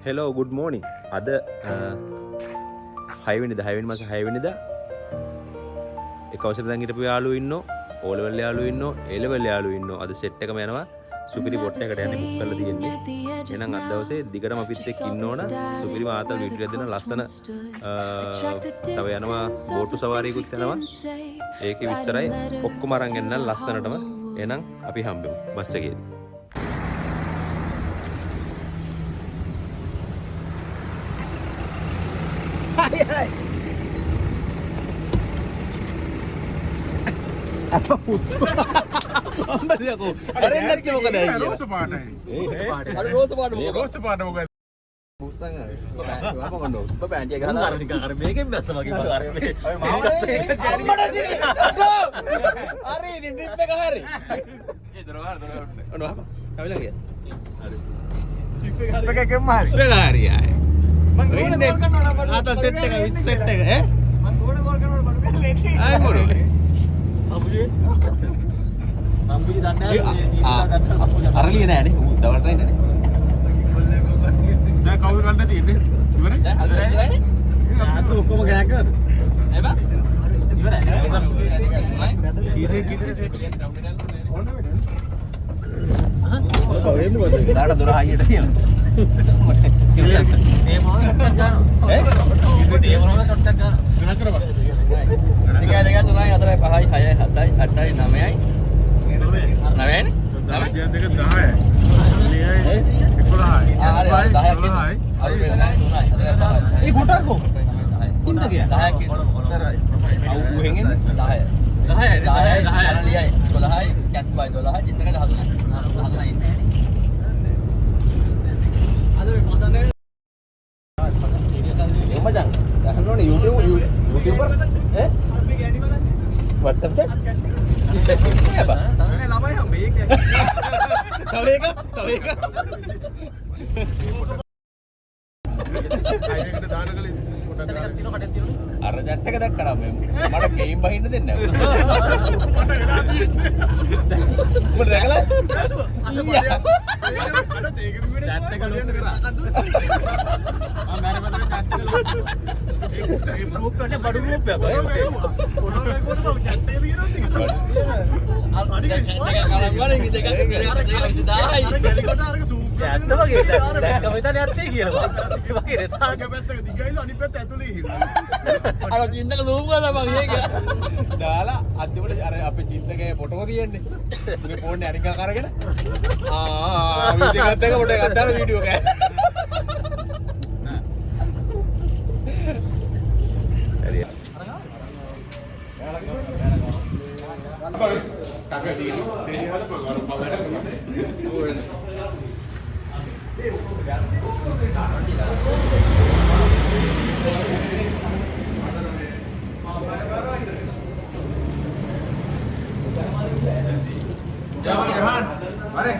Hello good මෝනිින් අද හයිවිනිද හයිවින් මස හයිවිනිද එකවසර දැගිටපු යාලු ඉන්න ඕලවල් යාලු ඉන්න එලවල් යාලු ඉන්න අද සෙට්ටකම යනවා සුපිරි පොට්ට එකට යන මුක් කල තියෙන්නේ එනම් අදවසේ දිගටම අපිත්තෙක් ඉන්නවන සුපිරි මාතල් විඩිය දෙන ලස්සන තව යනවා බෝටු සවාරයකුත් යනවා ඒක විස්තරයි ඔක්කො මරන් එන්න ලස්සනටම එනම් අපි හම්බෙමු බස්සකේදී Hai. Apa putu? Ambil dia aku. Hari nak kita bukan dah. Rose පාටයි. Ada rose pada bukan. රෝස පාට මොකද? Busang ah. Apa kondo? Bapak anjing kan karena di kamar begini biasa bagi bakar ini. Mana sini? Aduh. Hari di trip ke hari. Dorong. Aduh apa? Kau bilang ya? Pakai kemari. Ke hari ya. Atas set එක විත් set එක ඈ මම ගෝඩ goal කරනකොට බඩු ගහලා late එක ආයි මොනවද අම්බුජි දන්නේ අරලිය නෑනේ ඌ දවල්ට එන්නේ දැන් කවුරු ගන්නද තියෙන්නේ? ඉවරයි. දැන් අද ඉවරයි නේ ඔක්කොම ගෑක් කරද එබා ඉවරයි කීතර සෙට් දාට දොර හයියට තියෙනවා මේ මොනවද චොට්ටක් ගන්නවා ඈ මේ මොනවද චොට්ටක් ගන්නවා වෙන කරපන්. 1 2 3 4 5 6 7 8 9යි 9යි 10 දෙක 10යි. 11යි. ආ 10යි අර වෙනයි 3යි 4යි 5යි ඒ ගොටක්කෝ ඉන්න ගියා 10ක් අවු ඌහෙන් එන්නේ 10යි 10යි 10යි 11යි කැත්බයි 12යි ජිතකට 13යි ඉන්නේ macam dah no ni YouTuber eh WhatsApp chat ni apa ni lama yang baik ya tahu ke අයියකට දාන කලින් පොඩක් දාන්න. අර ජට් එක දැක්කම මට ගේම් බහින්න දෙන්නේ නැහැ මට එලා තියෙන්නේ. උඹ දැකලා අද ඒක විදිහට chat එක ලොක් කරා. ආ මම මම chat එක ඒ ගෲප් එකේ බඩු ගෲප් එකක්. ෆොටෝ එකකට මම chat එක දිනනවා. ගැලිකොට අරක zoom ඇත්ත වගේ දැක්කම හිතන්නේ ඇත්තේ කියලා. ඒ වගේ රෙතාක එක පැත්තක දිගයිලු අනිත් පැත්ත ඇතුලේ හිරලා. අර චින්තක zoom කරලා මම ඒක. දාලා අන්තිමට අර අපේ චිත්තකේ ෆොටෝ තියෙන්නේ මේ ෆෝන් එක අරින්ගා කරගෙන වීඩියෝ එකත් එක ෆොටෝ එකත් දාලා වීඩියෝ එක Jahan. Mari.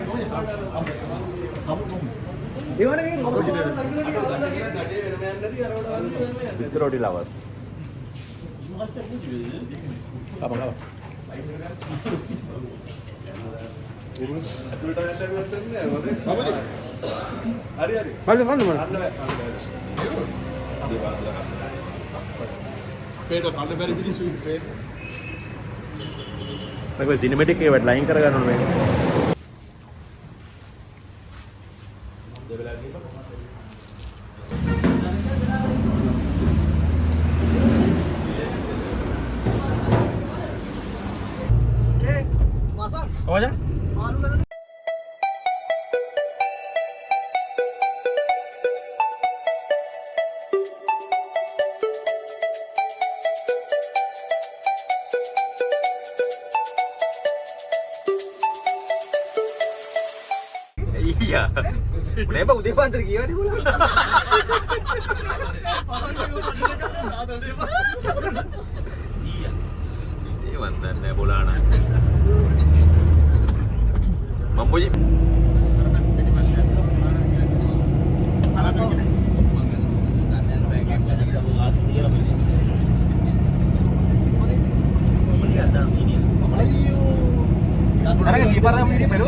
Bitter roti lawas. Apa? පේට කන්න බැරි පිළිසුයි පේට. මේක සිනමැටික් ඒවට ලයින් කරගන්න ඕනේ මේක. Apa aja? Iya. Kenapa udah pantar gimana nih bulan? Iya. Ini mantan deh bulanan. Mampuji. Sekarang di parah ini baru.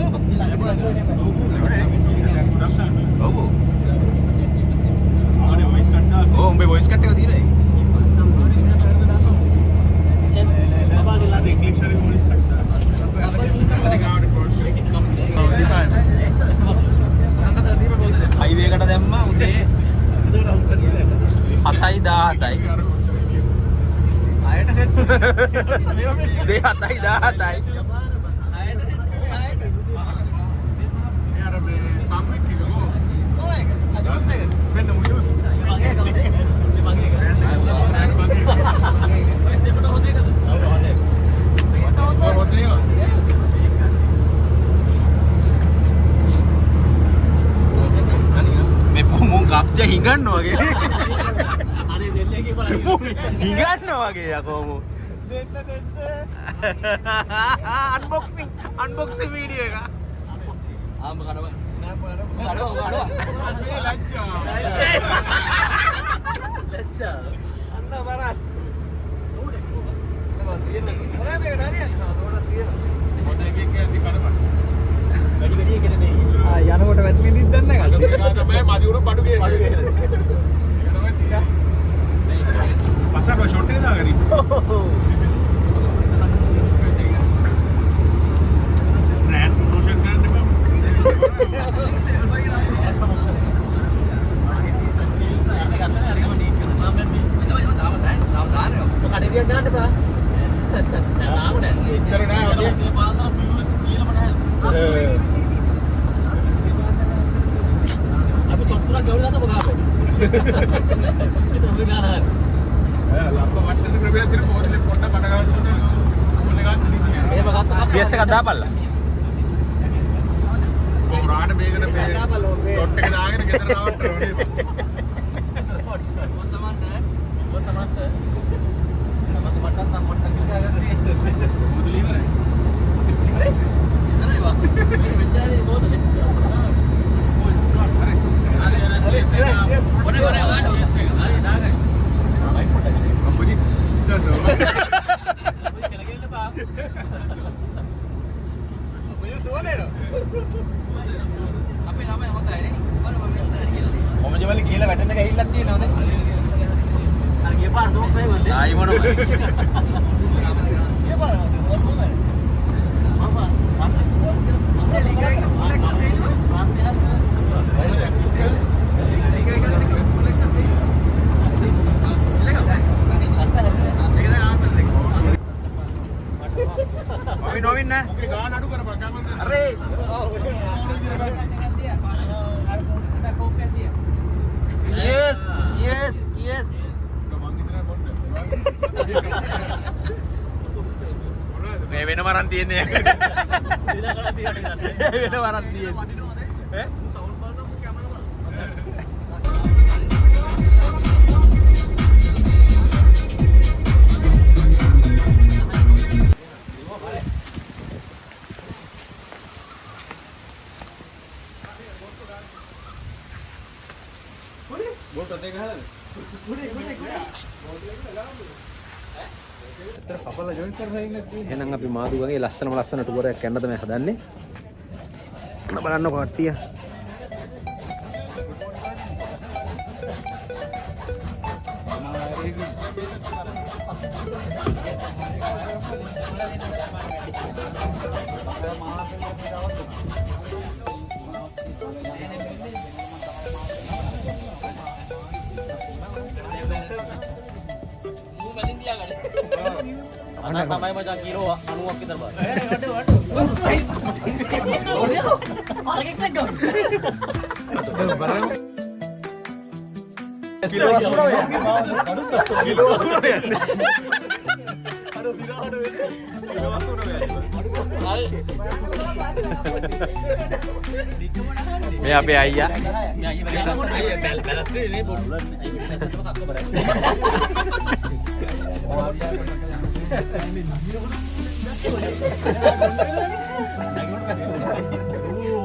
Oh. ආයෙත් සෙට් 2.7යි 17යි අර මේ සම්වික් එක ගෝ. ඔය අදොස් එක මෙන්න මුයුස්. මගේ එකද? මේ මගේ එකද? ඔය සෙපට හොදේ එකද? ඔව් හොදේ. හොදේ. මේ මුන් කප්ජ හිඟන්නවා වගේ අනේ දෙල්ලේ කියපලා හිඟන්නවා වගේ යකෝ මු දෙන්න අන්බොක්සිං වීඩියෝ එක ආම්බ කඩව. මේ ලැජ්ජා. ලැජ්ජා. අන්න බරස් සෝඩේ කොහොමද තියෙන්නේ මොනවද මේක හරියන්නේ සෝඩක් තියෙනවා හොදේ එකක් ඇති කඩපන්. වැඩි කෙනෙක් නේ. යනකොට වැටෙන්නේ දන්නේ නැහැ තමයි මදි උර බඩු ගේ. පස්සට ෂොට් එක දාගනි. බ්‍රෑන්ඩ් ප්‍රොමෝෂන් කරන්න එපා. ඉච්චර නෑ වගේ. අපි චොට්ටුරක් ගෙවලා තමයි ගහපෙන්නේ. ඒක උගේ නාන. ලම්බ වට්ටට ක්‍රමයක් දින පොඩි පොට්ට බඩ ගන්න ඕනේ ගාස් නිදියා. එහෙම ගත්තා. GS එකක් දාපල්ලා කොහොරාට මේකට මේ ෂොට් එක දාගෙන ගෙදර දාන්න ඕනේ. මොකද ඉවරයි. කොමජවල ගිහලා වැටෙන්න ගහිල්ලක් තියෙනවද අර ගිය පාර සෝක් නේ වන්දේ. ආයි මොනවද ගිය පාර මොකද මොකද? අපේ ලීග් එකේ ෆුල් ඇක්සස් දෙනවා. නොවින්න ඔගේ ගාන අඩු කරපන් කමන්න. අරේ yes yes yes මං ඉතන බොන්න. මේ වෙන වරන් තියන්නේ දින ගණන් තියන්නේ නැහැ. වෙන වරන් තියන්නේ ඈ සවුන්ඩ් බලන්න කැමරා බලන්න. බෝට් එකේ ගහලාද? කපලා ජොයින් කරලා ඉන්නේ. එහෙනම් අපි මාදුගගේ ලස්සන ටුවර් එකක් යන්න තමයි හදන්නේ. බලන්නකො කට්ටිය. අන්න තමයි මචං කිලෝ 90ක් විතර බාන. කිලෝ 80 කිලෝ 80 මේ අපේ අයියා බැලස් නේ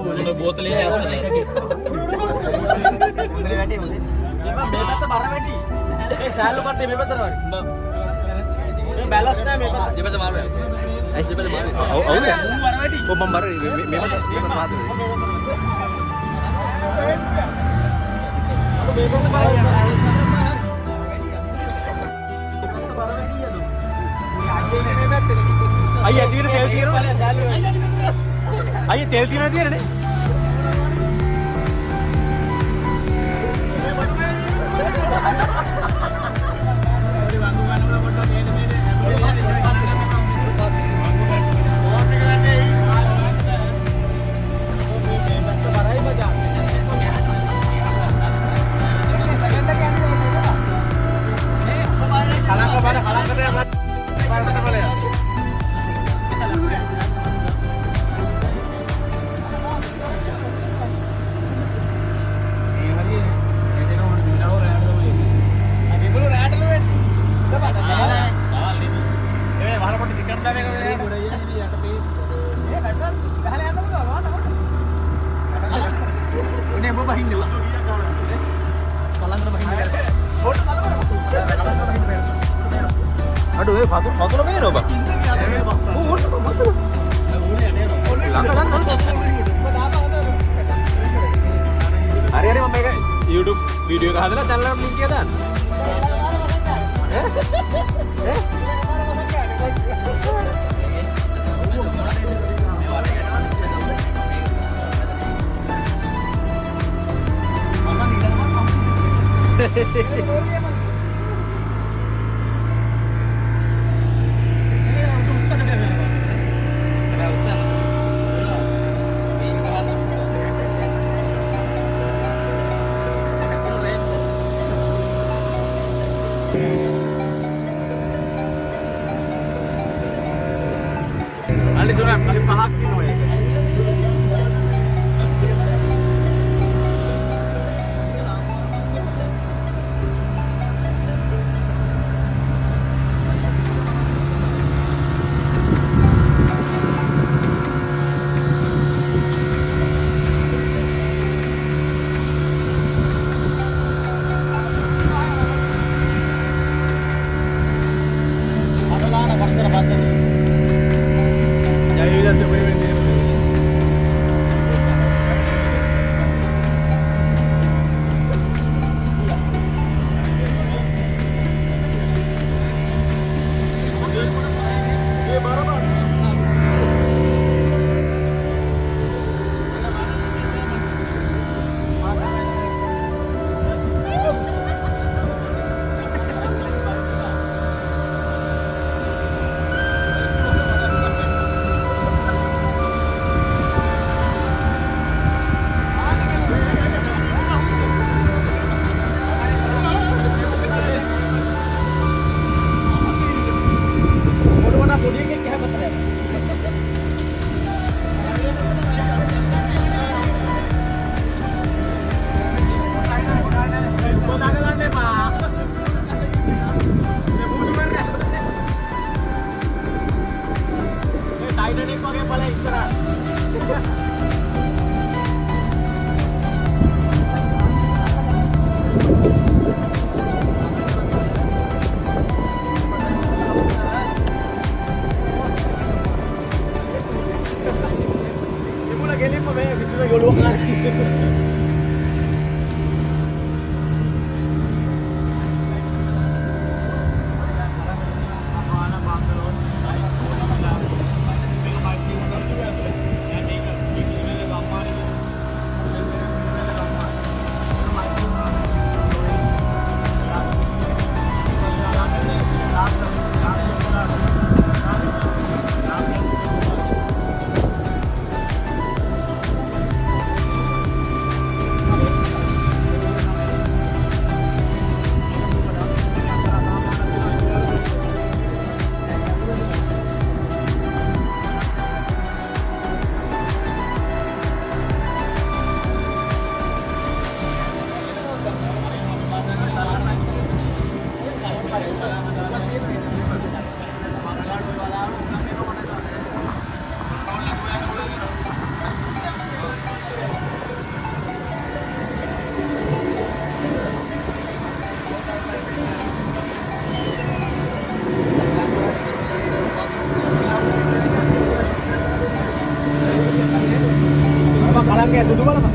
පොඩ්ඩක් බෝතලේ ඇස්සනේ උඩේ වැටි උඩේ මේ පැත්ත බර වැටි මේ සෑල්ලු කට්ටිය මේ පැත්තට වරි මේ බැලස් නෑ මේ පැත්ත දෙපැත්ත මාරු ඇයි දෙපැත්ත මාරු ඔව් ඔව් බර වැටි කො මම බර මේ පාදේ අයියා ඇති වෙන තෙල් තියෙනවද? අයියා තෙල් තියෙනවද කියන්නේ? බහින්න එපා. කලන්තර බහින්න බැහැ. අඩෝ ඒ පතුර පේනවා බා. හරි මම මේක YouTube වීඩියෝ එක හදලා channel එකට link එක දාන්න. Kali tu kali pahak ni noy. Adalah anak bangsa Banten. Jadi dah terpilih ni. Kalangnya sudu mana, Pak?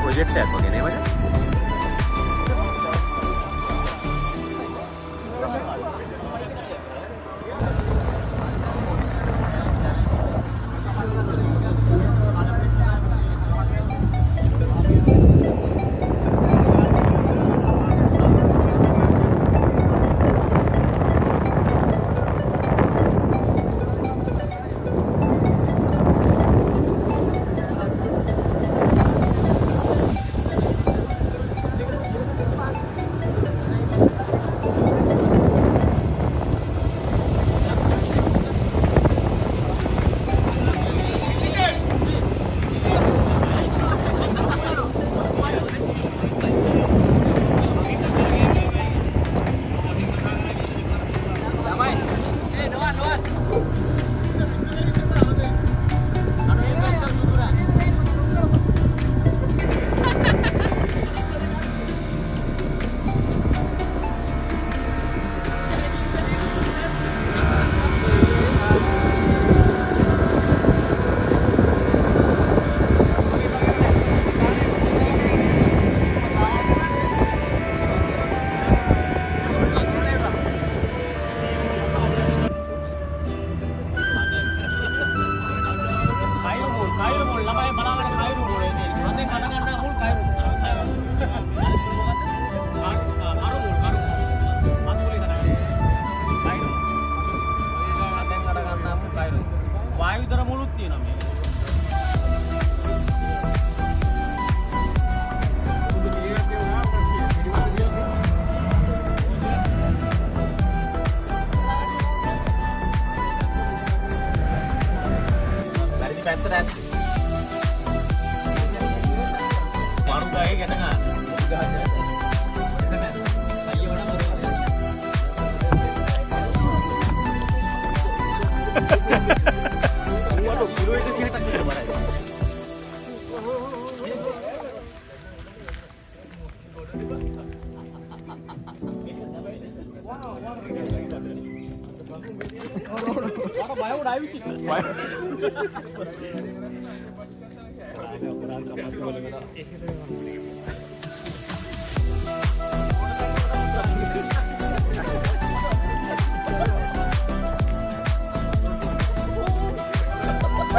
Project එකක් වගේ නේ මචං. මම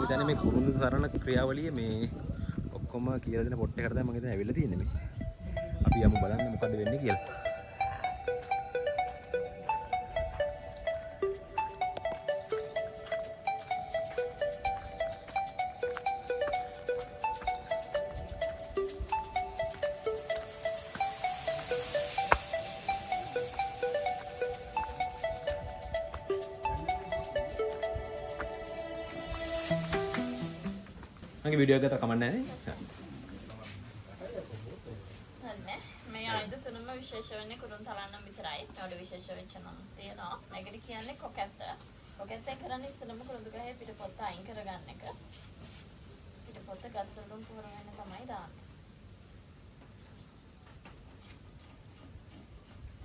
හිතන්නේ මේ කුරුඳු සරණ ක්‍රියාවලිය මේ ඔක්කොම කියලා දෙන පොට් එකකට තමයි මම හිතන්නේ ඇවිල්ලා තියෙන්නේ මේ. අපි යමු බලන්න මොකද වෙන්නේ කියලා. මගේ වීඩියෝ එක ගත්තා කමක් නැහැ නේ. නෑ මේ ආයුධ තුනම විශේෂ වෙන්නේ කුරුන් තලන්නම් විතරයි. ඒවල විශේෂ වෙච්ච නම් තියෙනවා. මේකට කියන්නේ කොකැත්ත. කොකැත්තෙන් කරන්නේ ඉස්සෙල්ලම කුරුඳු ගහේ පිටපොත්ත අයින් කරගන්න එක. පිටපොත්ත ගස් වලින් පුර වෙන්න තමයි දාන්නේ.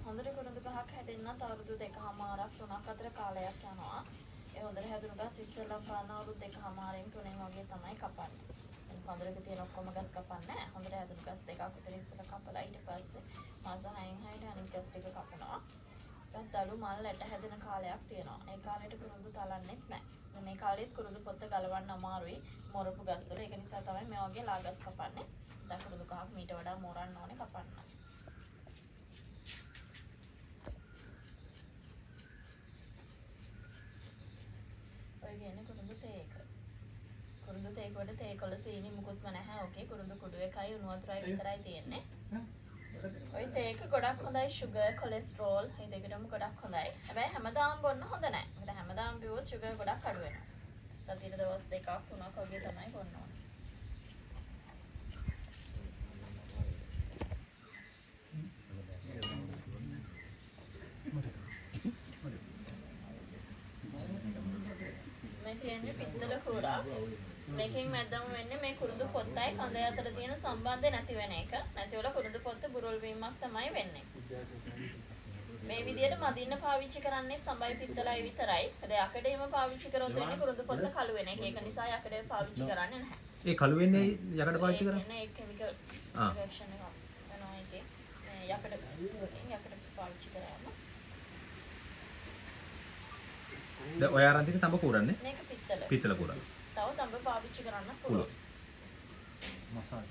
හොඳට කුරුඳු ගහක් හැදෙන්නත් අවුරුදු 2කමාරක් 3ක් අතර කාලයක් යනවා. ඒ හොඳට හැදුණු ගස් ඉස්සෙල්ලම පාන අවුරුදු 2කමාරෙන් 3න් වගේ තමයි කපන්නේ. පඳුරක තියෙන ඔක්කොම ගස් කපන්නේ නැහැ. හොඳට හැදුණු ගස් දෙකක් විතර ඉස්සෙල්ලා කපලා ඊට පස්සේ මාස 6න් 6ට අනිත් ගස් ටික කපනවා. දැන් දළු මල් ඇට හැදෙන කාලයක් තියෙනවා. ඒ කාලේට කුරුඳු තලන්නෙත් නැහැ. මේ කාලෙත් කුරුඳු පොත්ත ගලවන්න අමාරුයි මොරපු ගස් වල. ඒක නිසා තමයි මේ වගේ ලා ගස් කපන්නේ. දැන් කුරුඳු ගහක් මීට වඩා මොරන්න ඕනේ කපන්න. ඔය කියන්නේ කුරුඳු තේක. කුරුඳු තේක වල තේකොළ සීනි මුකුත්ම නැහැ. ඕකේ කුරුඳු කුඩු එකයි උණු වතුරයි විතරයි තියෙන්නේ. ඔය තේක ගොඩක් හොඳයි sugar cholesterol ඒ දෙකටම ගොඩක් හොඳයි. හැබැයි හැමදාම බොන්න හොඳ නැහැ. මොකද හැමදාම බිව්වොත් sugar ගොඩක් අඩු වෙනවා. සතියට දවස් 2ක් 3ක් වගේ තමයි බොන්න ඕනේ. මේ කියන්නේ පිත්තල කුරා. මේකෙන් මැදම වෙන්නේ මේ කුරුඳු පොත්තයි කඳේ අතර තියෙන සම්බන්ධය නැති වෙන එක. නැතිවල කුරුඳු පොත්ත බුරුල් වීමක් තමයි වෙන්නේ. මේ විදිහට මදින්න පාවිච්චි කරන්නේ තමයි පිත්තලයි විතරයි. ඒ යකඩේම පාවිච්චි කරොත් වෙන්නේ කුරුඳු පොත්ත කළු වෙන එක. ඒක නිසා යකඩේ පාවිච්චි කරන්නේ නැහැ. ඒ කළු වෙන්නේ යකඩ පාවිච්චි කරන්නේ? නෑ ඒක කෙමිකල් රියැක්ෂන් එකක් වෙනවා ඒකේ. මේ යකඩ පාවිච්චි කරාම දැන් ඔය ආරන් තියෙන තඹ කුරන්නේ? මේක පිත්තල. පිත්තල කුරා. තව තඹ පාවිච්චි කරන්න පුළුවන්. මසාජ්.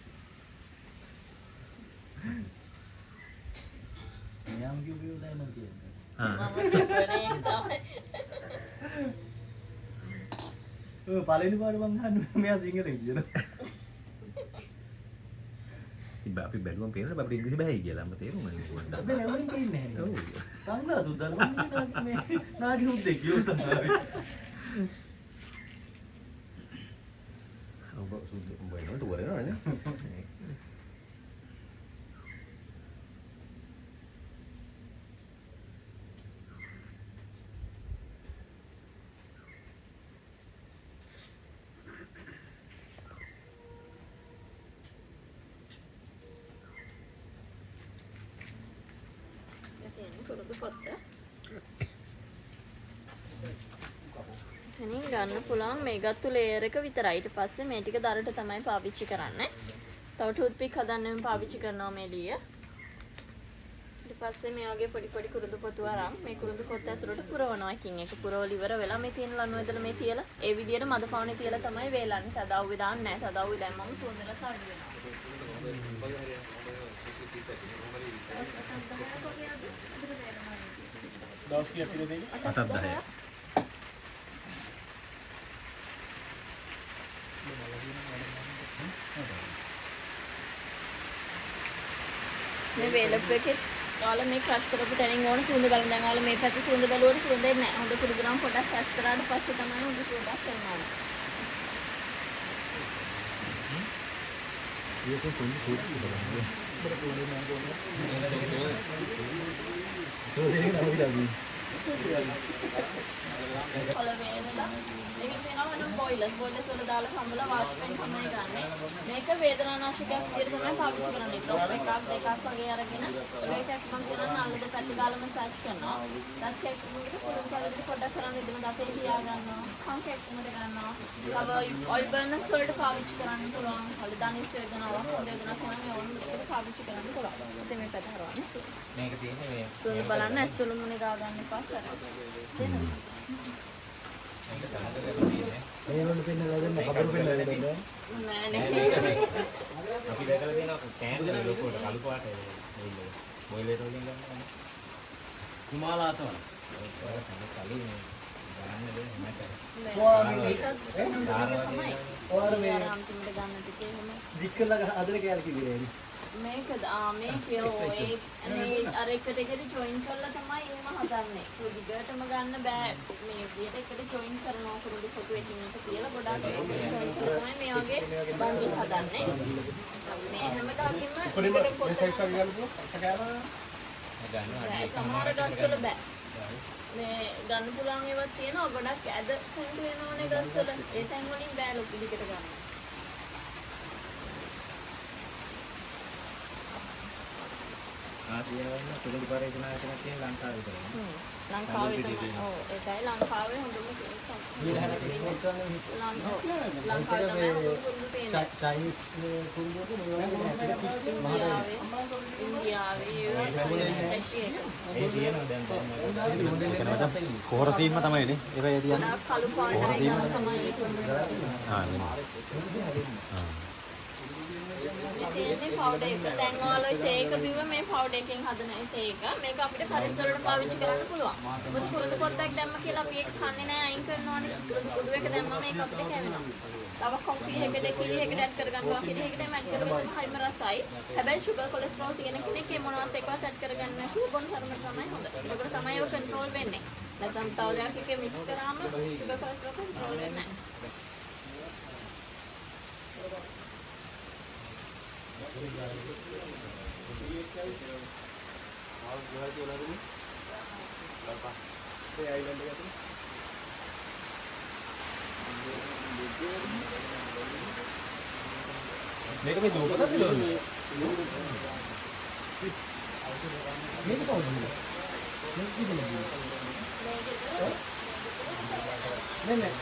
නියම් කිව්වේ උදේ නම් කියන්නේ. ආ. මම කියන්නේ තමයි. ඔය පළවෙනි පාර මං අහන්නේ මෙයා සිංහලෙන් කියනවා. ඉතින් අපි බැලුවම පේනවා අපිට ඉංග්‍රීසි බෑයි කියලා. මම තේරුණා ඒක පොඩ්ඩක්. අපි නැවුම් කියන්නේ නැහැ. ඔව්. සංග්‍රහතු දරුවන් මේ නාගේ උද්දේ කියෝ තමයි. ඔබ සුදු වෙනවා තුවරේනවනේ. කුරුඳු පොත්ත. එතනින් ගන්න පුළුවන් මේ ගත්තු ලේයර් එක විතරයි. ඊට පස්සේ මේ ටික දරට තමයි පාවිච්චි කරන්නේ. තව ටූත් පික් හදන්නෙම පාවිච්චි කරනවා මේ ලිය. ඊට පස්සේ මේ වගේ පොඩි පොඩි කුරුඳු පොතු අරන් මේ කුරුඳු පොත්ත ඇතුළට පුරවනවා. එකින් එක පුරවල ඉවර වෙලා මේ තියෙන ලණු ඇදලා මේ තියලා ඒ විදිහට මද පවුනේ තියලා තමයි වේලන්නේ. තදව්වේ දාන්නේ නැහැ. තදව්වේ දැම්මම සුවඳලා සාඩු වෙනවා. දවස් කීයක් ඉඳලා තියෙන්නේ? 8ක් 10ක්. මේ වේලප් එකේ ඔයාලා මේ ක්‍රෂ් කරපු තැනින් ඕන සුවඳ බලන්න. දැන් ඔයාලා මේ පැත්තේ සුවඳ බලුවොත් සුවඳ එන්නේ නැහැ. හොඳ කුරුදු නම් පොඩක් ක්‍රෂ් කරාට පස්සේ තමයි හොඳ සුවඳක් එන්නේ. ඒක කොහොමද කරන්නේ? සෝදේ නෑ කොළ වේදලා ඒකේ තියෙනවා වෙන බොයිලර්ස් වල දාලා සම්බල වාෂ්පෙන් තමයි ගන්නෙ. මේක වේදනානාශකයක් විදිහට තමයි පාවිච්චි කරන්නේ. ඩ්‍රොප් එකක් දෙකක් වගේ අරගෙන ඒකක් මම කියනවා නල්ලද පැටි ගාලා මසාජ් කරනවා. ඊට පස්සේ පුළුවන් කාලෙදි පොඩ්ඩක් කරන් ඉදම දතේ තියා ගන්නවා. කංකෙක් උමර ගන්නවා. තව ඔයිල් බර්නර්ස් වලට පාවිච්චි කරන්න පුළුවන්. හොල දනිස් වේදනාවක් වේදනාවක් තමයි ඕන දෙයකට පාවිච්චි කරන්න පුළුවන්. ඉතින් මේ පැත්ත හරවන්නේ. මේක තියෙන්නේ මේ සුළු බලන්න ඇස්සුළු මුනේ ගා ගන්න එපා සර. ඒගොල්ලෝ පෙන්නලා දෙන්න කබරු පෙන්නලා දෙන්න. නෑ නෑ. අපි දැකලා තියෙනවා කෑන් දෙන ලොකෝට කළු පාට එන්නේ. මොයිලර් වලින් ගන්නවා. හිමාලාසන. ඒක තමයි කලින් ගන්න දෙන්නේ නැහැ. ඔයාලා මේ අන්තිමට ගන්න ටිකේ එහෙම දික් කරලා අදර කෑල්ල කිව්වේ නේ. මේකද මේකේ අර එකට ජොයින් කරලා තමයි එහෙම හදන්නේ. දිගටම ගන්න බෑ. මේ විදියට එකට ජොයින් කරනවා කුරුඩු පොතු එකින් එක කියලා ගොඩාක් ජොයින් කරලා තමයි මේ වගේ බන්ඩල් හදන්නේ. මේ හැම එකකින්ම මේ සයිස් එක ගන්න පුළුවන්. සමහර ගස්වල බෑ. මේ ගන්න පුළුවන් ඒවත් තියෙනවා ගොඩක් ඇද කුණු වෙනෝනේ ගස්වල. ඒ තැන් වලින් බෑ ලොකු දිගට ගන්න. ආසියාවේ පොඩි පරිශනායකයක් තියෙන ලංකාවේ විතරයි. ලංකාවේ තමයි. ඔව් ඒකයි ලංකාවේ හොඳම ලංකාවේ තමයි හොඳම තියෙන්නේ. චයිනීස් කුරුල්ලෝට ඉන්දියාවේ ඒ තියෙනවා දැන් කොහොර සීන්ම තමයිනේ. ඒකයි තියන්නේ. කළු පාට තමයි තියෙන්නේ පවුඩර් එක. දැන් ඔයාලා තේක බිව මේ පවුඩර් එකෙන් හදන තේක. මේක අපිට පරිසරවලට පාවිච්චි කරන්න පුළුවන්. මොකද කුරුදු පොත්තක් දැම්ම කියලා අපි ඒක කන්නේ නැහැ අයින් කරනවානේ. කුරුදු එක දැම්ම මේක අපිට කැවෙනවා. තව කොෆි එකකට කිරි එකකට ඇඩ් කරගන්නවා. කිරි එකට ඇඩ් කරගන්න හයිම රසයි. හැබැයි සුගර් කොලෙස්ටරෝල් තියෙන කෙනෙක් ඒ මොනවත් එකවත් ඇඩ් කරගන්න නැතුව බොන තරම තමයි හොඳ. ඒකට තමයි ඒක කන්ට්‍රෝල් වෙන්නේ. නැත්නම් තව දෙයක් එකේ මික්ස් කරාම සුගර් කොලෙස්ටරෝල් කන්ට්‍රෝල් වෙන්නේ නැහැ. මේක මේ දුවපතද සිලෝනේ. මේක කවුද? මේක කිව්වද? නේ නේ.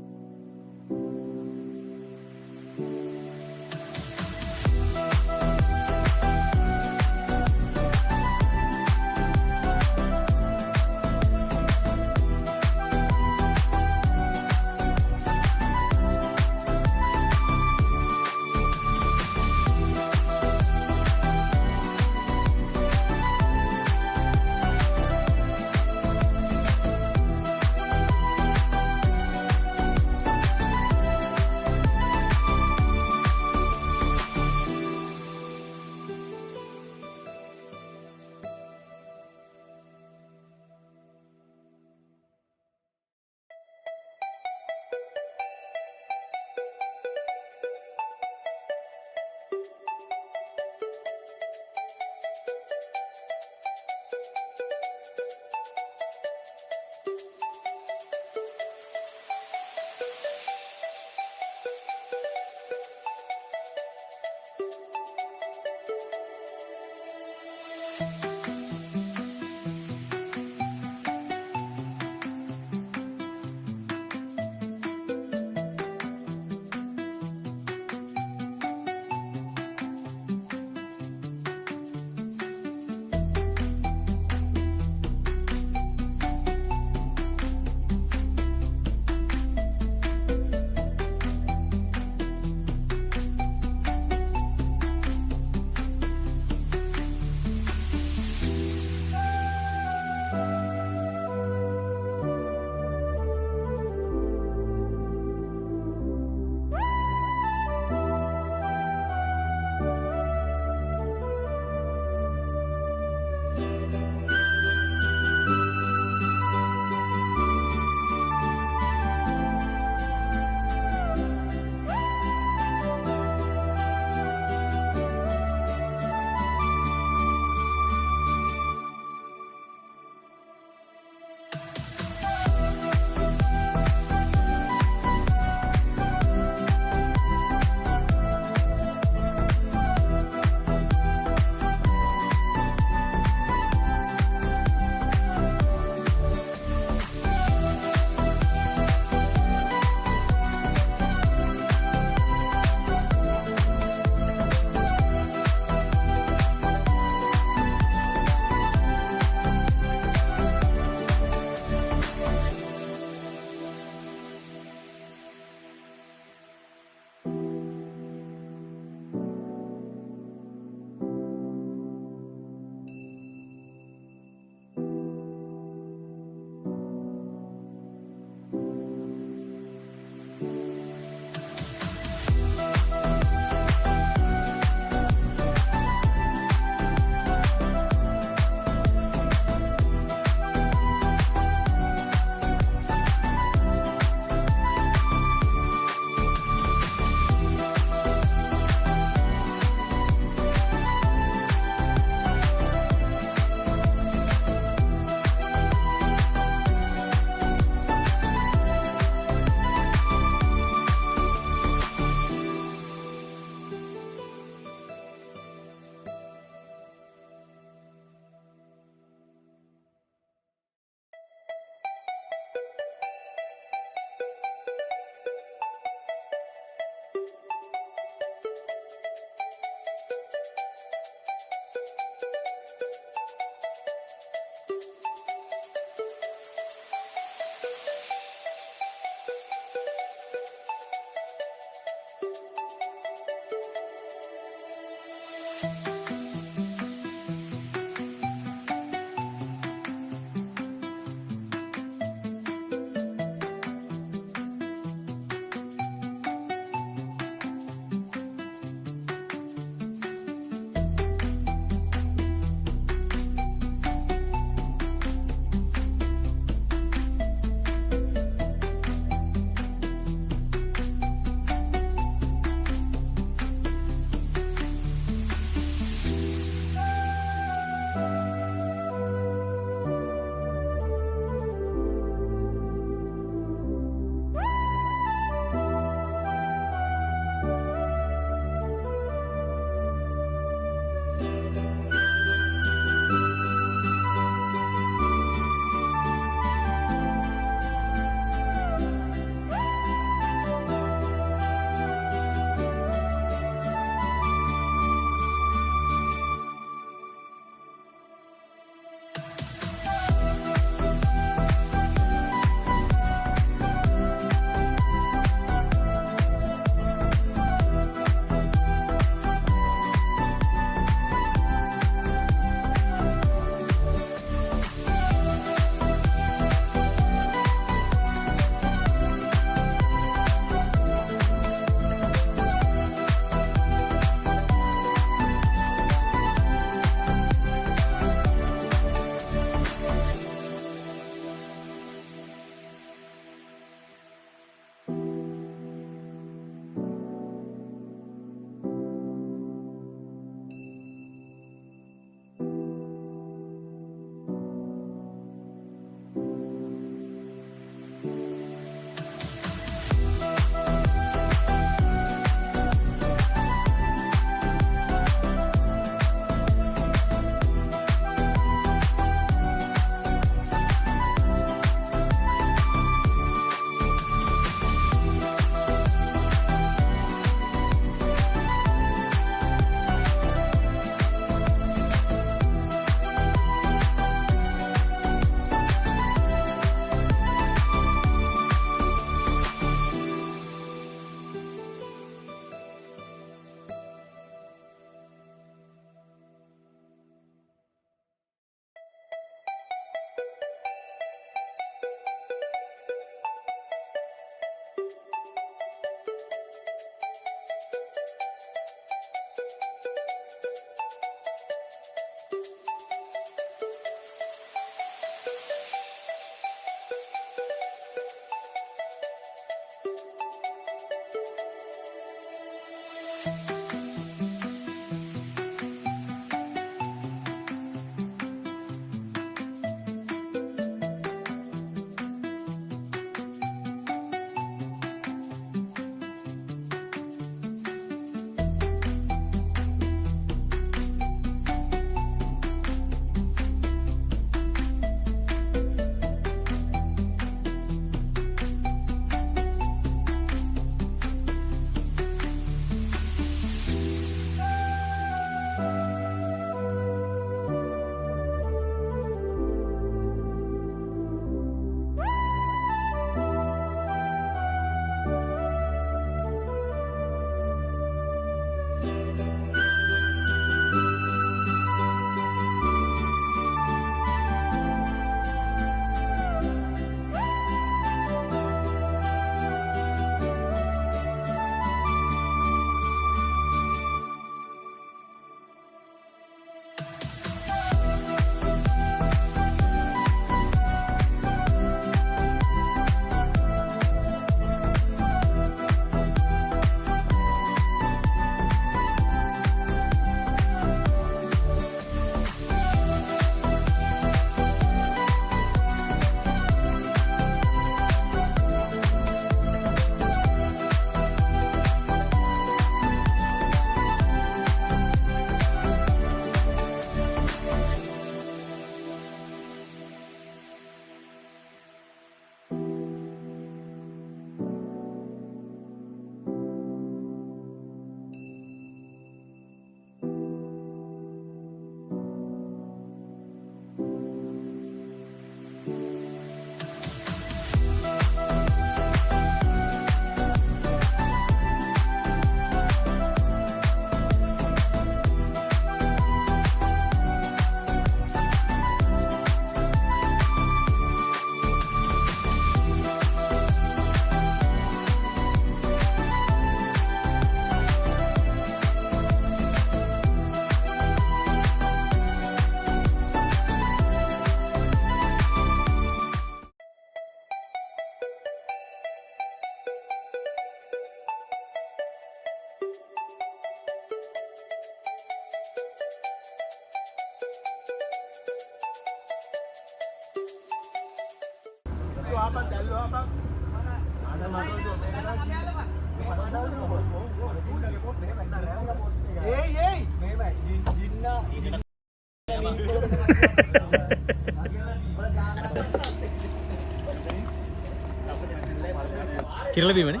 කිරලා බීමනේ.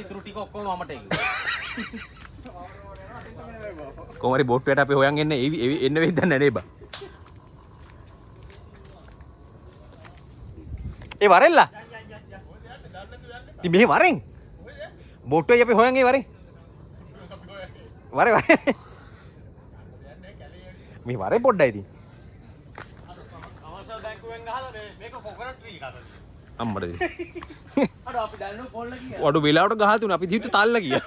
ඉතුරු ටික ඔක්කොම මමට ඒක. කොහොමරි බෝට්ටුවට අපි හොයන් එන්න එන්න වෙයිද නැනේ බා. ඒ වරෙල්ලා. ඉතින් මෙහෙ වරෙන්. බෝට්ටුවයි අපි හොයන් ඒ වරෙන්. වරේ. මේ වරේ පොඩ්ඩයි ඉතින්. අවසල් බැංකුවෙන් ගහලා මේක කොකනට් ට්‍රී එකක්. අම්මට ඉතින්. අර අපි දැන්නු පොල්ල ගියා. වඩු වෙලාවට ගහලා තුන අපි හිතුවේ තල්ල ගියා.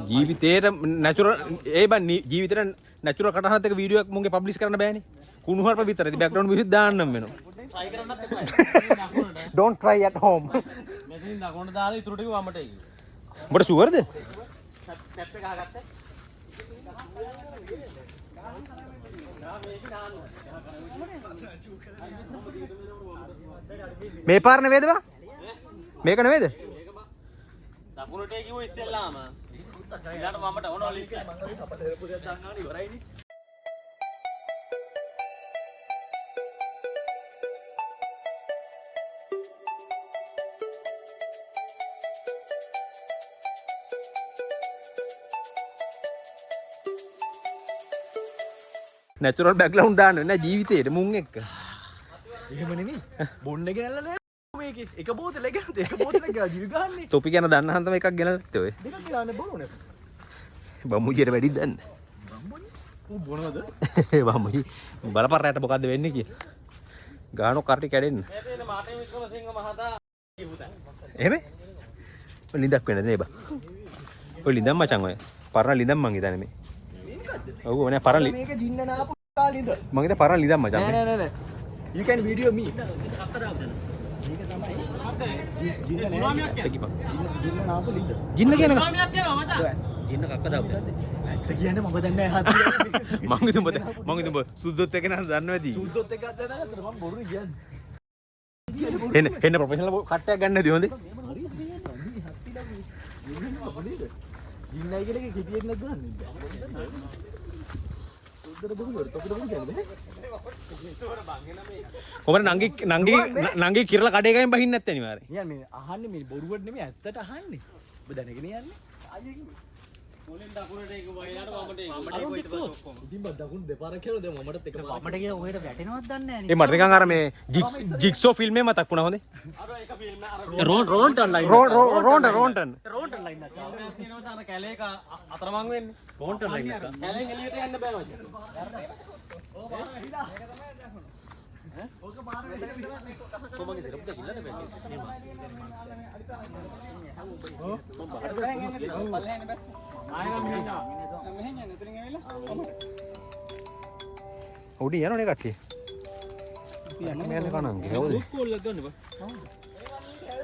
ජීවිතේට නැචුරල් ඒ බන් ජීවිතේට නැචුරල් කටහඬක් එක වීඩියෝ එකක් මුන්ගේ පබ්ලිෂ් කරන්න බෑනේ. කුණුහරුප විතරයි. බෑග්ග්‍රවුන්ඩ් මියුසික් දාන්නම් වෙනවා. try කරන්නත් එපා. Don't try at home. මෙතනින් දකුණට දාලා ඉතුරු ටික වමට එයි. උඹට ෂුවර්ද? ටැප් එක ගහගත්තා. මේ පාර නෙවෙයිද බා? මේක නෙවෙයිද? දකුණට ගිහුව ඉස්සෙල්ලාම ඊළඟට වමට ඕනෝලි ඉස්සෙල්ලා අපට හෙලපු දෙයක් දාන්න ඉවරයිනේ. නැචුරල් බෑග්ග්‍රවුන්ඩ් දාන්න නෑ ජීවිතේට මුන් එක්ක. එහෙම නෙමෙයි. බොන්න ගෙනල්ලා නෑ මේකේ. එක බෝතලයක් ගන්නද? එක බෝතලයක් ගා දිවි ගහන්නේ. තොපි ගැන දන්න හන්දම එකක් ගෙනල්ලා ඉත්තේ ඔය. දෙකක් ගානේ බොනෝනේ. බම්මුජියට වැඩි දන්න. බම්බොනි. ඌ බොනවද? බම්මුජි බලපරයට මොකද්ද වෙන්නේ කියලා. ගානෝ කාටි කැඩෙන්න. මේ තියෙන මාතේ වික්‍රමසිංහ මහතා කිව්වා. එහෙම? ලිඳක් වෙනද නේ බා. ඔය ලිඳම් මචං ඔය. පරණ ලිඳම් මං හිතන්නේ මේ. ඔව් නෑ පරණ මේක ජින්න නාපු කාලින්ද මං හිතේ පරණ ලිඳම් මචං. නෑ you can video me ජින්න නාපු ලින්ද ජින්න කියන එක. ජින්න කක්ක දාපු. ඇත්ත කියන්නේ මම දන්නේ නැහැ හරි මං හිතුව උඹ සුද්දොත් එක්ක නේද දන්නව ඇති. සුද්දොත් එකක් දන්නේ නැහැ මම බොරු කියන්නේ එන්න ප්‍රොෆෙෂනල් කට්ටයක් ගන්න නැති හොඳේ. ජින්නයි කියලා කිටියෙත් නැද්ද දන්නේ සුද්දට බොරු වල තොපිට බොරු කියන්නේ කොහමද නංගි කිරලා කඩේ ගිහින් බහින්න නැත්තේ අනිවාර්යෙන්. කියන්නේ මේ අහන්නේ මේ බොරුවට නෙමෙයි ඇත්තට අහන්නේ ඔබ දැනගෙන යන්නේ ආයේ මොලෙන් දකුණට ඒක වයිලාට වමට ඒක. ඉතින් බත් දකුණු දෙපාරක් කියලා දැන් මමටත් එක වමට ගියා ඔහෙට වැටෙනවද දන්නේ නැහැ ඒ මට නිකන් අර මේ ජිග්සෝ ෆිල්ම් එක මතක් වුණා හොඳේ. අර ඒක ෆිල්ම් අර රෝන්ටන් ලයින් රෝන්ටන් රෝන්ටන් ලයින් එක. තියෙනවා අර කැලේක අතරමං වෙන්නේ. රෝන්ටන් ලයින් එක. කැලෙන් එළියට යන්න බෑ මචං. කොමගේ සිරප්ද කිල්ලද බැන්නේ. උඩින් යනවනේ කට්ටිය. යන්නේ කනංගේ හවුද? කොල්ලක් ගන්න බා.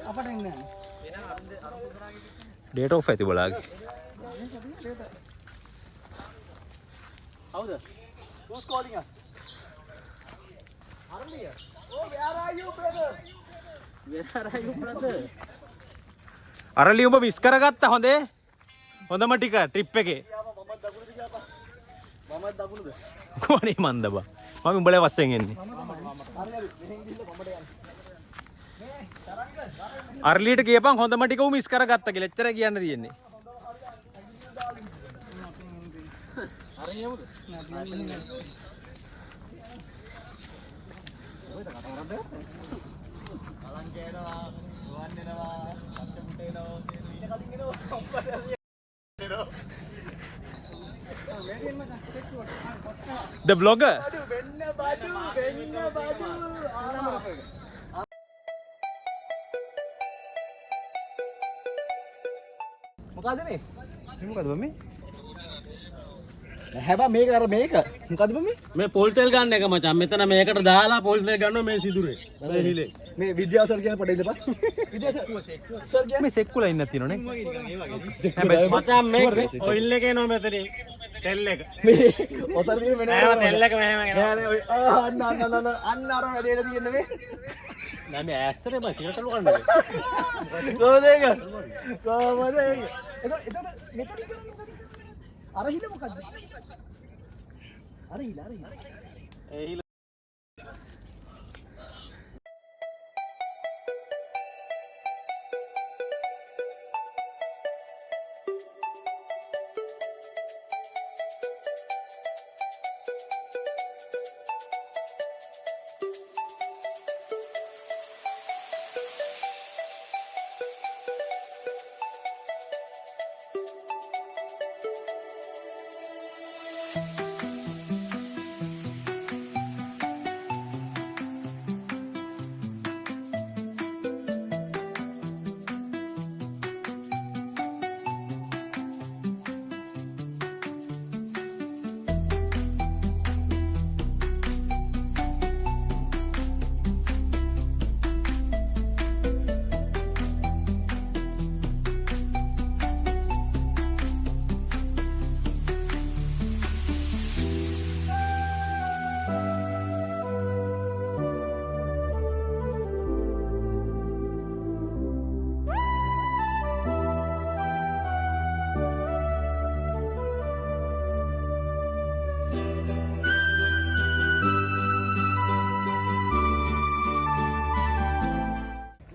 අපට එන්නේ ඩේට් ඔෆ් ඇති බලාගේ. හවුද who's calling us Arliya oh where are you brother අරලි උඹ මිස් කරගත්තා හොඳේ. හොඳම ටික ට්‍රිප් එකේ. මම දකුණුද කොහොනේ මන්ද බා. මම උඹලා වස්සෙන් එන්නේ. අර්ලියට කියපන් හොඳම ටික උ මිස් කරගත්තා කියලා. එච්චර කියන්න තියෙන්නේ. The blogger. මොකද මේ මොකද බම්මේ? හැබැයි මේක අර මේක මොකද මේ මේ පොල් තෙල් ගන්න එක මචං. මෙතන මේකට දාලා පොල් තෙල් ගන්නවා මේ සිදුරේ. මේ හිලේ. මේ විද්‍යාව සර් කියන පඩේ ඉඳපන් විද්‍යාව සර් කියන්නේ මේ සෙක්කුලා ඉන්නත් තියෙනවනේ. මචං මේ ඔයිල් එක එනවා මෙතනින්. තෙල් එක. මේ ඔතන තියෙන වෙන නෑ තෙල් එක මෙහෙම එනවා. නෑ නෑ ඔය අන්න අර වැඩේට තියෙන මේ නෑ මේ ඇස්තරේ මම සිරතලු ගන්න. කොහොමද ඒක කොහොමද ඒක එතකොට මෙතන අර හිල මොකද්ද අර හිල ඒ හිල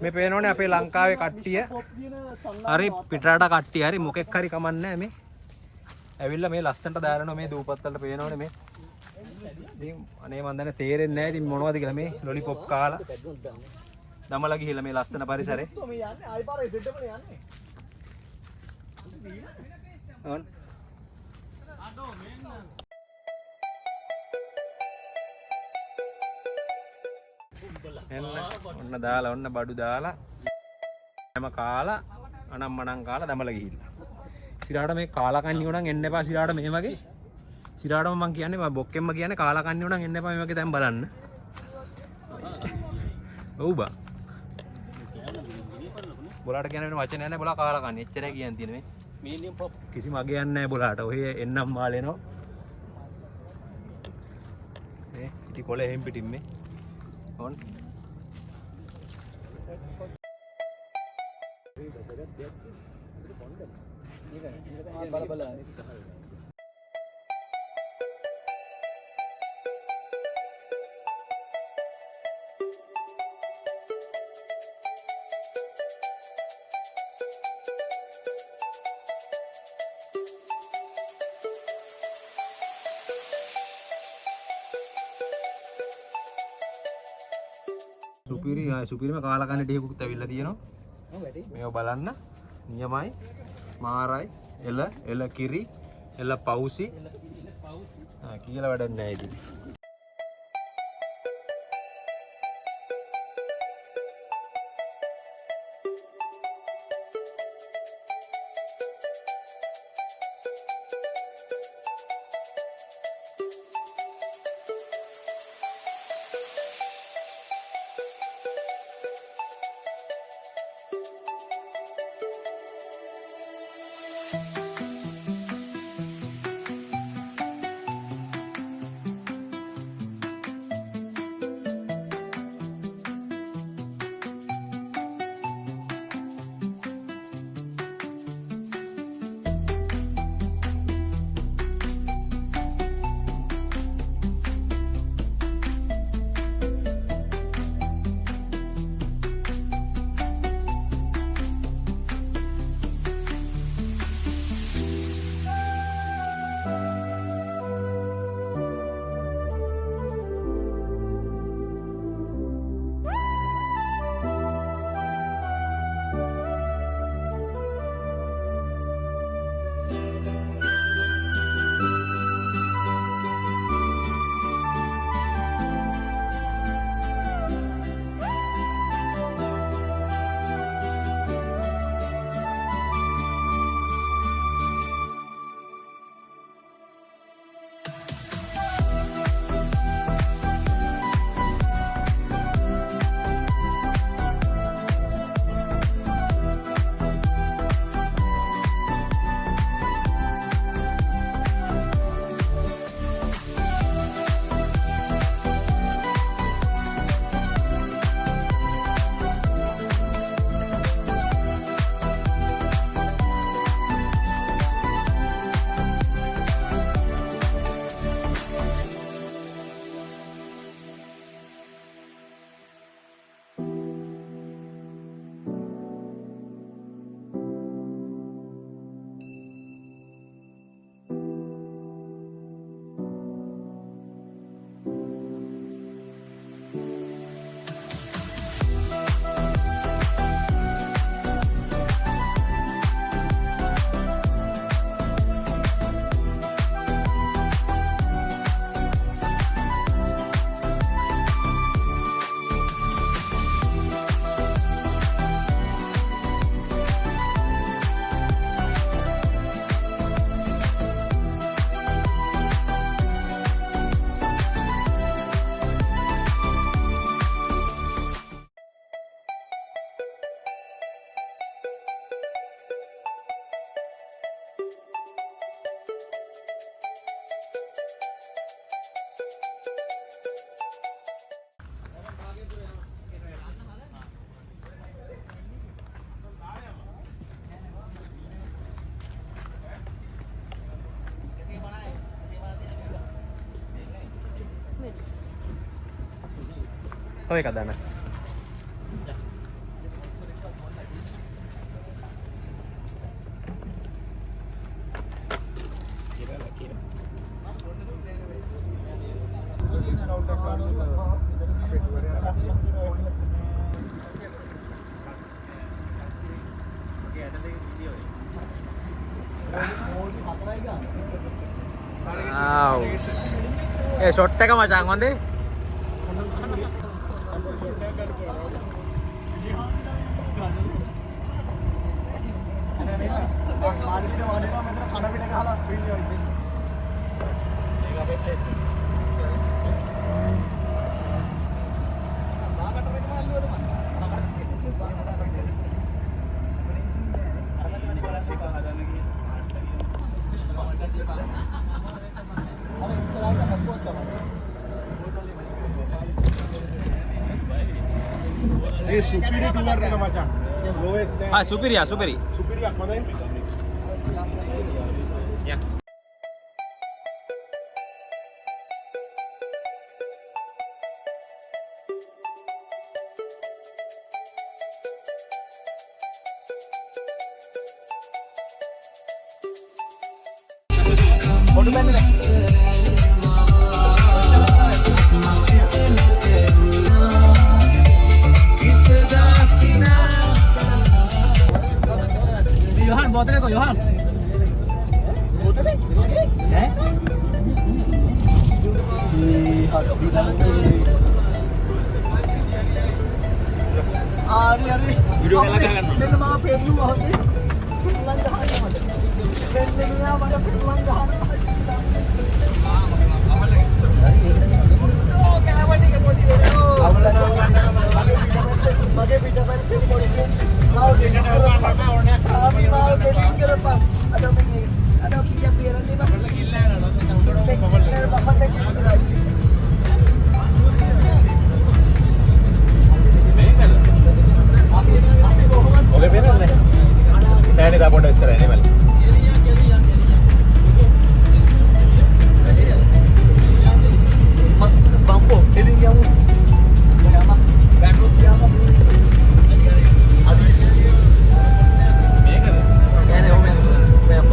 මේ පේනෝනේ අපේ ලංකාවේ කට්ටිය. හරි පිටරට කට්ටිය හරි මොකෙක් හරි කමන්නේ මේ. ඇවිල්ලා මේ ලස්සනට දාරනවා මේ දූපත් වලට පේනෝනේ මේ. ඉතින් අනේ මන් දන්නේ තේරෙන්නේ නැහැ ඉතින් මොනවද කියලා මේ ලොලිපොප් කාලා. දමලා ගිහිල්ලා මේ ලස්සන පරිසරේ. මේ යන්නේ ආයි පාර දෙන්නමනේ යන්නේ. ඔන්න. එන්න ඔන්න දාලා ඔන්න බඩු දාලා හැම කාලා අනම්මනම් කාලා දමලා ගිහිල්ලා. සිරාට මේ කාලා කන්නේ උනන් එන්න එපා සිරාට මේ වගේ. සිරාටම මං කියන්නේ මම බොක්කෙම්ම කියන්නේ කාලා කන්නේ උනන් එන්න එපා මේ වගේ දැන් බලන්න. ඔව් බා. බොලාට කියන වෙන වචන නැහැ බොලා කාලා කන්නේ. එච්චරයි කියන් තියෙන්නේ මේ. Medium pop. කිසිම අගයක් නැහැ බොලාට. ඔය එන්නම් මාලේනෝ. ඉටි කොළ එහෙම් පිටින් මේ. ඕන්. බල බල. සුපිරිම කාලා කන්න ටිකකුත් ඇවිල්ලා තියෙනවා. මේව බලන්න. නියමයි. මාරයි. එල කිරි. එල පවුසි. කියලා වැඩක් නැහැ ඉතින්. තව එකක් දාන්න. ඒ ෂොට් එක මචං හොඳේ. ඒ සුපිරි ටුවර් එක මචං. ලෝවෙත් නෑ. ආ සුපිරි. සුපිරියක් හොඳයි. පොඩු බැන්නේ Johan, botolnya kok Johan? botolnya hari Video lagi kan? මෙන්න මම පෙරළුවා හොඳේ පිටුලන් ගහන්න මට මෙන්න මෙයා මට පිටුලන් ගහන්න මගේ පිටපැත්තේ පොඩි මාව දෙන්න ඕනේ සාමි මාව දෙන්න කරපන් අද මේ අද කීයක් බේරන්නේ බා බෆල් එකේ ඉඳලා ඔගේ පේනවද නෑනේ දා පොඩ්ඩක් ඉස්සරහ එනේ මල්ලි බම්බෝ කෙලින් යමු යම බැටරි යම අද මේකද නෑනේ ඔබ මෙයා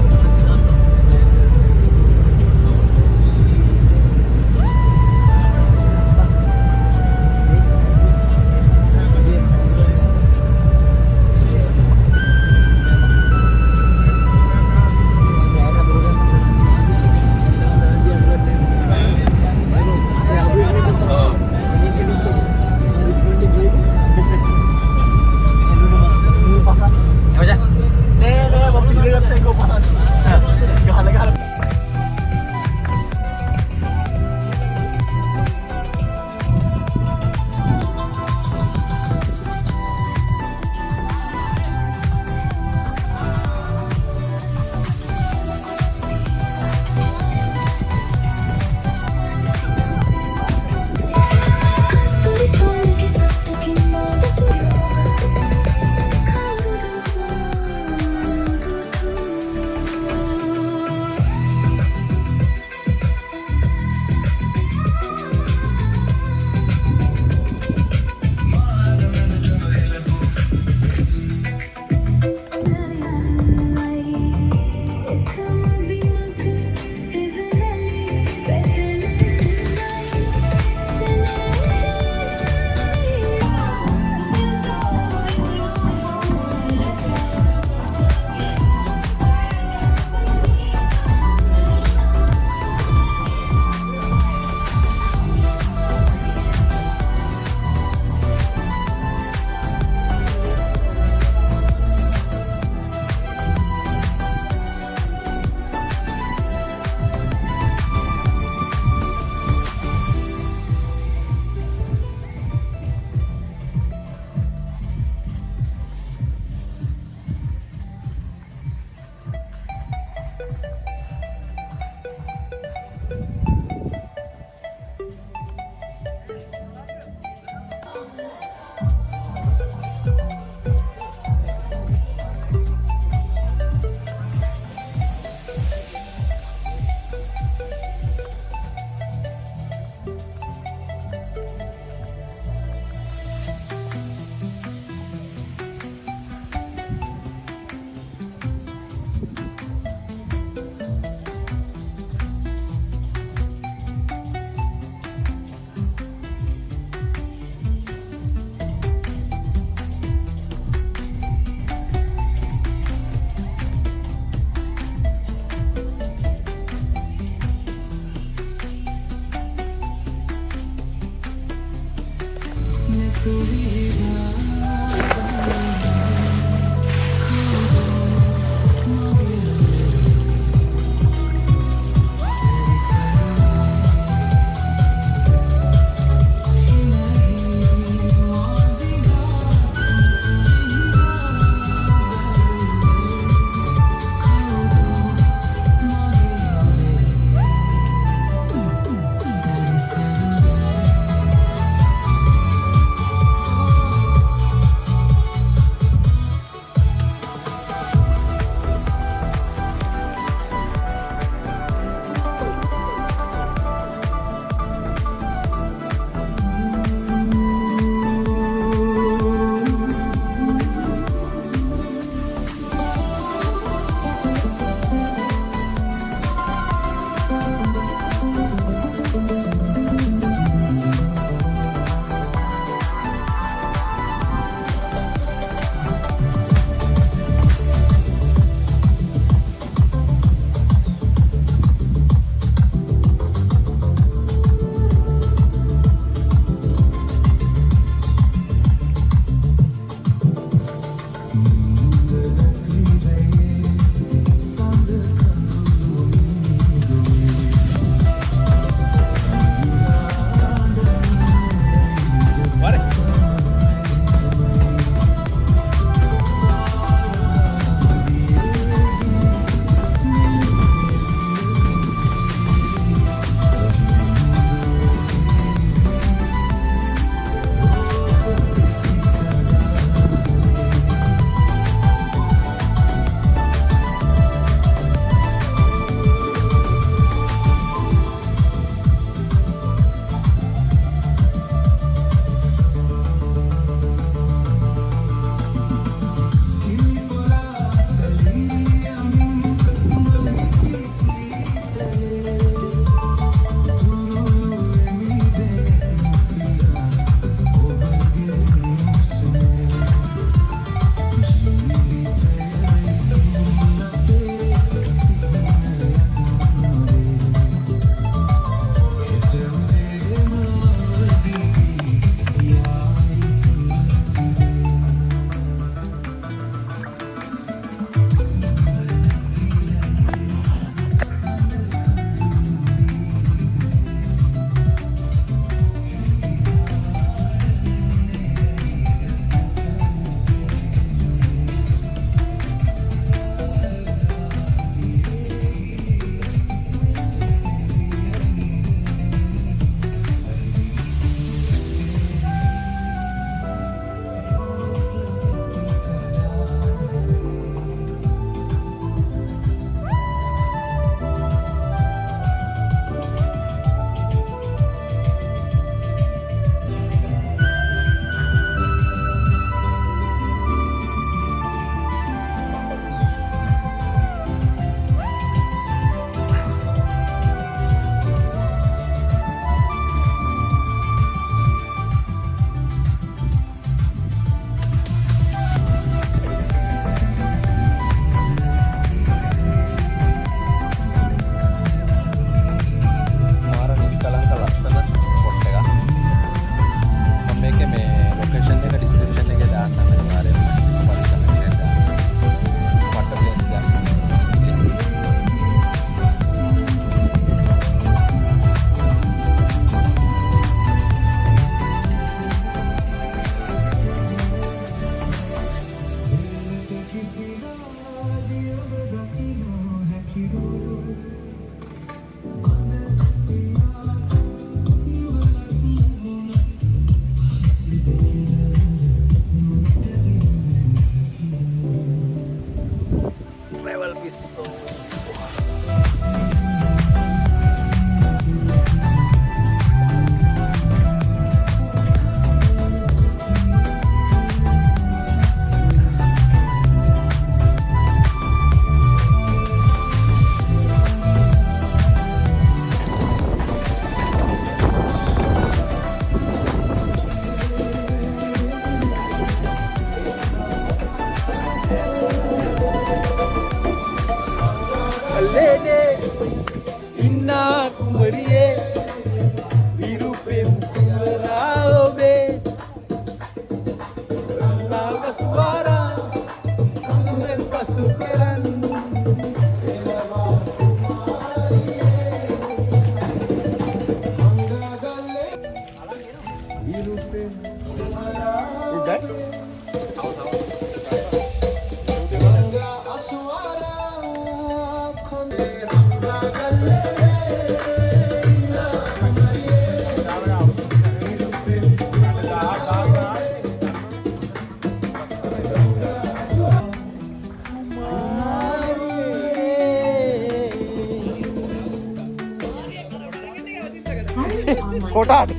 Kotad.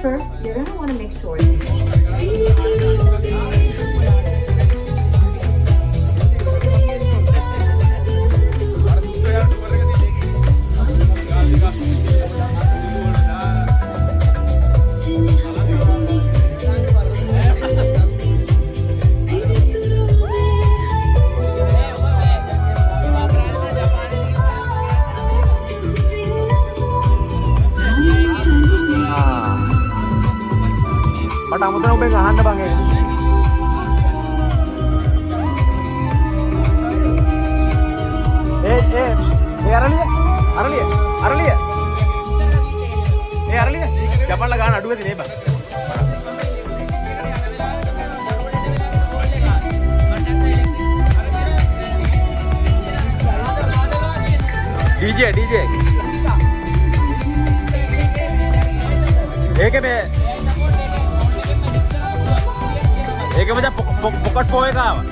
First, you're going to want to make sure. මට අමුතන ඔබෙන් අහන්න බං ඒක. DJ ඒක මේ ඒක මචං පොකට් ෆෝ එක ආවා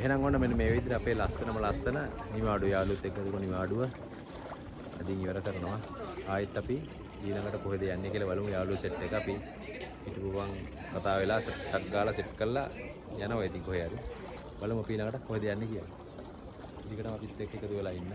එහෙනම් ඔන්න මෙන්න මේ විදිහට අපේ ලස්සන නිවාඩු යාළුවොත් එක්ක දුක නිවාඩුව අදින් ඉවර කරනවා. ආයෙත් අපි ඊළඟට කොහෙද යන්නේ කියලා බලමු. යාළුවෝ සෙට් එක අපි හිටපුවන් කතා වෙලා සෙට් ගාලා සෙට් කරලා යනවා. ඉතින් කොහේ හරි බලමු අපි ඊළඟට කොහෙද යන්නේ කියලා. ඊකටම අපිත් එක්ක එකතු වෙලා ඉන්න.